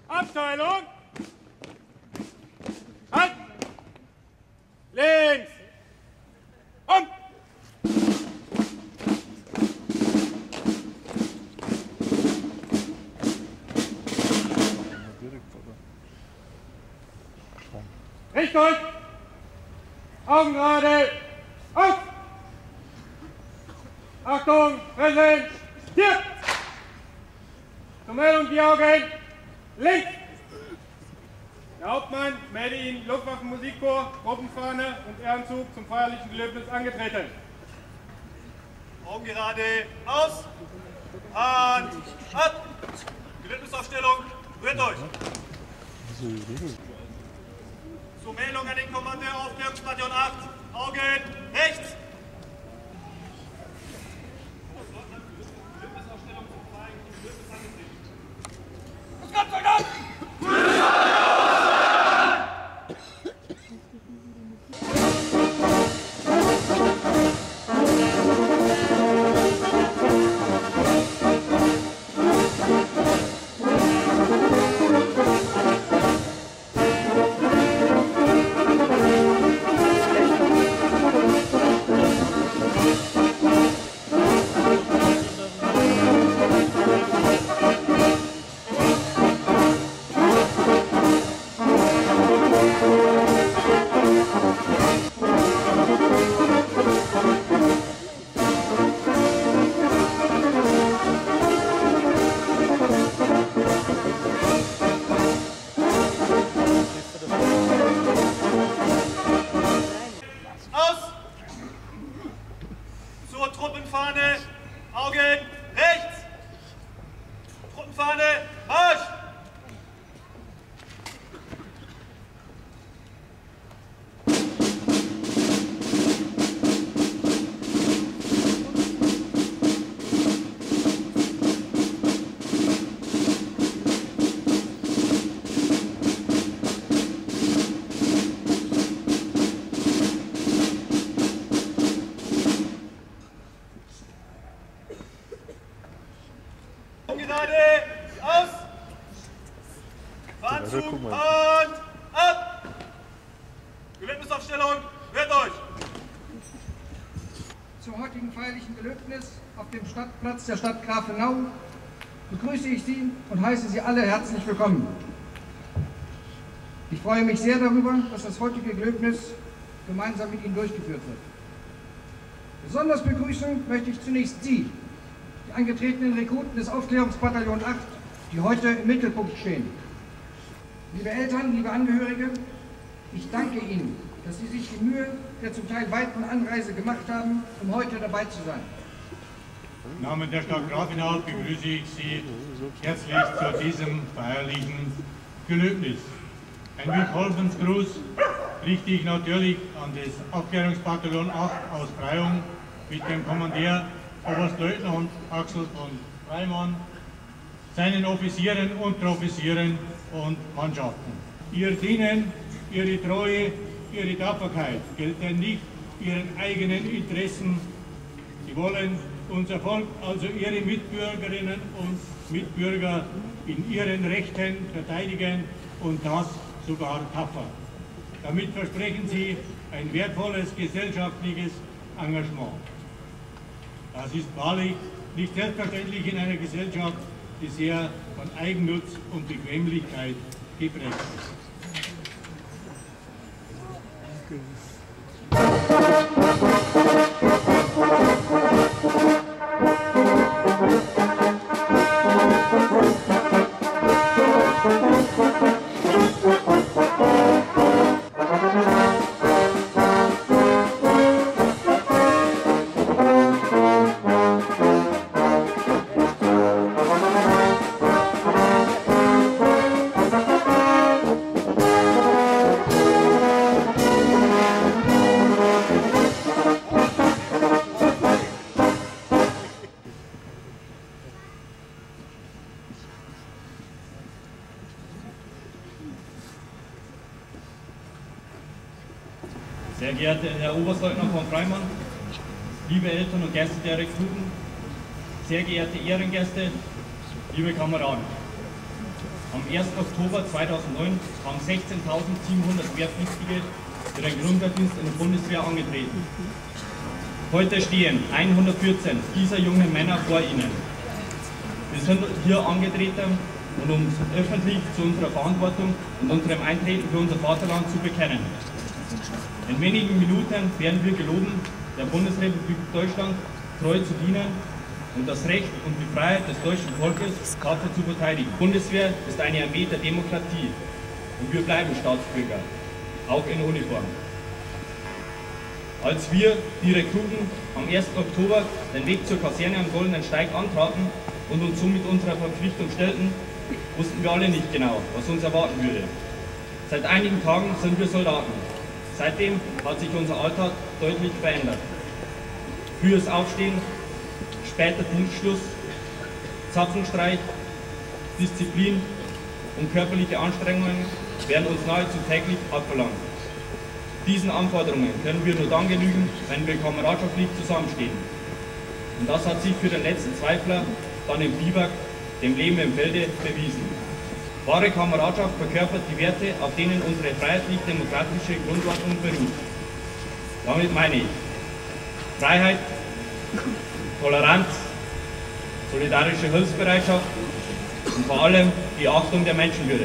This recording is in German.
Abteilung! Halt! Links! Um! Richtung! Augen gerade! Auf! Achtung! Präsent! Hier! Zur Meldung die Augen! Links! Der Hauptmann melde Ihnen Luftwaffenmusikchor, Gruppenfahne und Ehrenzug zum feierlichen Gelöbnis angetreten. Augen gerade, aus, Hand, ab! Gelöbnisaufstellung, rührt euch! Zur Meldung an den Kommandeur Aufklärungsbataillon 8, Augen rechts! Gelöbnisaufstellung zum feierlichen Gelöbnis angetreten. Was kommt, Soldat? Truppenfahne, Augen rechts! Truppenfahne, Marsch! Gerade, aus! Fahrtzug und ab! Gelöbnisaufstellung, hört euch! Zum heutigen feierlichen Gelöbnis auf dem Stadtplatz der Stadt Grafenau begrüße ich Sie und heiße Sie alle herzlich willkommen. Ich freue mich sehr darüber, dass das heutige Gelöbnis gemeinsam mit Ihnen durchgeführt wird. Besonders begrüßen möchte ich zunächst Sie, die angetretenen Rekruten des Aufklärungsbataillon 8, die heute im Mittelpunkt stehen. Liebe Eltern, liebe Angehörige, ich danke Ihnen, dass Sie sich die Mühe der zum Teil weiten Anreise gemacht haben, um heute dabei zu sein. Im Namen der Stadt Grafenau begrüße ich Sie herzlich zu diesem feierlichen Gelöbnis. Ein Willkommensgruß richte ich natürlich an das Aufklärungsbataillon 8 aus Freyung mit dem Kommandeur Oberstleutnant Axel von Freimann, seinen Offizieren, Unteroffizieren und Mannschaften. Ihr Dienen, Ihre Treue, Ihre Tapferkeit gelten nicht Ihren eigenen Interessen. Sie wollen unser Volk, also Ihre Mitbürgerinnen und Mitbürger, in ihren Rechten verteidigen und das sogar tapfer. Damit versprechen Sie ein wertvolles gesellschaftliches Engagement. Das ist wahrlich nicht selbstverständlich in einer Gesellschaft, die sehr von Eigennutz und Bequemlichkeit geprägt ist. Sehr geehrter Herr Oberstleutnant von Freimann, liebe Eltern und Gäste der Rekruten, sehr geehrte Ehrengäste, liebe Kameraden. Am 1. Oktober 2009 haben 16.700 Wehrpflichtige ihren Grundwehrdienst in der Bundeswehr angetreten. Heute stehen 114 dieser jungen Männer vor Ihnen. Wir sind hier angetreten, um uns öffentlich zu unserer Verantwortung und unserem Eintreten für unser Vaterland zu bekennen. In wenigen Minuten werden wir geloben, der Bundesrepublik Deutschland treu zu dienen und das Recht und die Freiheit des deutschen Volkes tapfer zu verteidigen. Die Bundeswehr ist eine Armee der Demokratie und wir bleiben Staatsbürger, auch in Uniform. Als wir, die Rekruten, am 1. Oktober den Weg zur Kaserne am Goldenen Steig antraten und uns somit unserer Verpflichtung stellten, wussten wir alle nicht genau, was uns erwarten würde. Seit einigen Tagen sind wir Soldaten. Seitdem hat sich unser Alltag deutlich verändert. Frühes Aufstehen, später Dienstschluss, Zapfenstreich, Disziplin und körperliche Anstrengungen werden uns nahezu täglich abverlangt. Diesen Anforderungen können wir nur dann genügen, wenn wir kameradschaftlich zusammenstehen. Und das hat sich für den letzten Zweifler dann im Biwak, dem Leben im Felde, bewiesen. Wahre Kameradschaft verkörpert die Werte, auf denen unsere freiheitlich-demokratische Grundordnung beruht. Damit meine ich Freiheit, Toleranz, solidarische Hilfsbereitschaft und vor allem die Achtung der Menschenwürde.